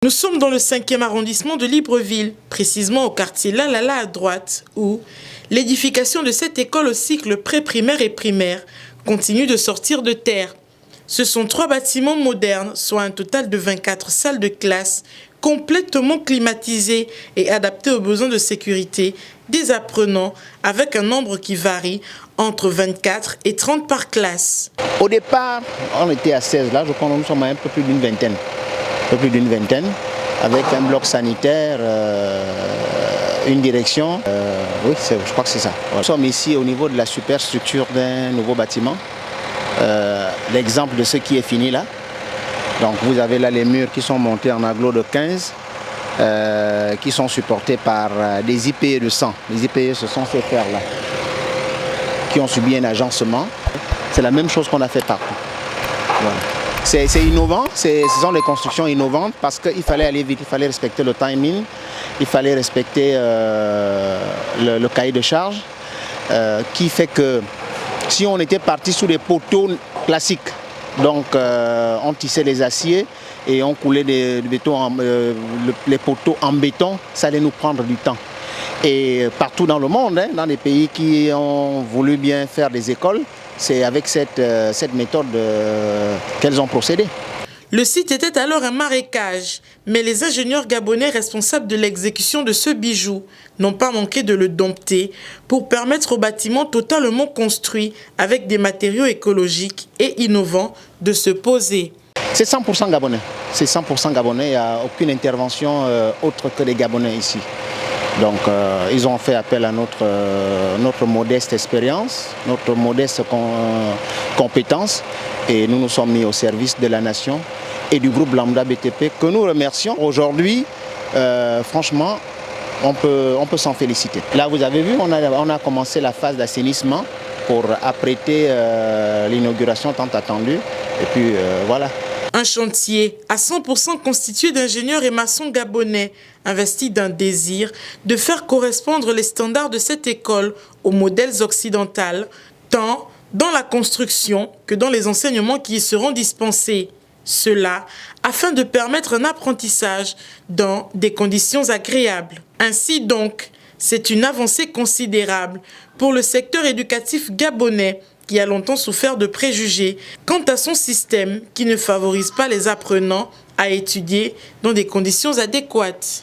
Nous sommes dans le 5e arrondissement de Libreville, précisément au quartier Lalala à droite, où l'édification de cette école au cycle pré-primaire et primaire continue de sortir de terre. Ce sont 3 bâtiments modernes, soit un total de 24 salles de classe, complètement climatisées et adaptées aux besoins de sécurité des apprenants, avec un nombre qui varie entre 24 et 30 par classe. Au départ, on était à 16, là je crois que nous sommes à un peu plus d'une vingtaine. Avec un bloc sanitaire, une direction. Oui, je crois que c'est ça. Nous sommes ici au niveau de la superstructure d'un nouveau bâtiment. L'exemple de ce qui est fini là. Donc vous avez là les murs qui sont montés en agglo de 15, qui sont supportés par des IPE de 100. Les IPE, ce sont ces fers là, qui ont subi un agencement. C'est la même chose qu'on a fait partout. Voilà. C'est innovant, ce sont des constructions innovantes parce qu'il fallait aller vite, il fallait respecter le timing, il fallait respecter le cahier de charge, qui fait que si on était parti sous des poteaux classiques, donc on tissait les aciers et on coulait les poteaux en béton, ça allait nous prendre du temps. Et partout dans le monde, dans les pays qui ont voulu bien faire des écoles, c'est avec cette méthode qu'elles ont procédé. Le site était alors un marécage, mais les ingénieurs gabonais responsables de l'exécution de ce bijou n'ont pas manqué de le dompter pour permettre au bâtiment totalement construit avec des matériaux écologiques et innovants de se poser. C'est 100% gabonais. C'est 100% gabonais, il n'y a aucune intervention autre que des Gabonais ici. Donc ils ont fait appel à notre modeste expérience, notre modeste compétence et nous nous sommes mis au service de la nation et du groupe Lambda BTP que nous remercions. Aujourd'hui, franchement, on peut s'en féliciter. Là vous avez vu, on a commencé la phase d'assainissement pour apprêter l'inauguration tant attendue et puis voilà. Un chantier à 100% constitué d'ingénieurs et maçons gabonais, investis d'un désir de faire correspondre les standards de cette école aux modèles occidentaux, tant dans la construction que dans les enseignements qui y seront dispensés. Cela afin de permettre un apprentissage dans des conditions agréables. Ainsi donc, c'est une avancée considérable pour le secteur éducatif gabonais, qui a longtemps souffert de préjugés quant à son système qui ne favorise pas les apprenants à étudier dans des conditions adéquates.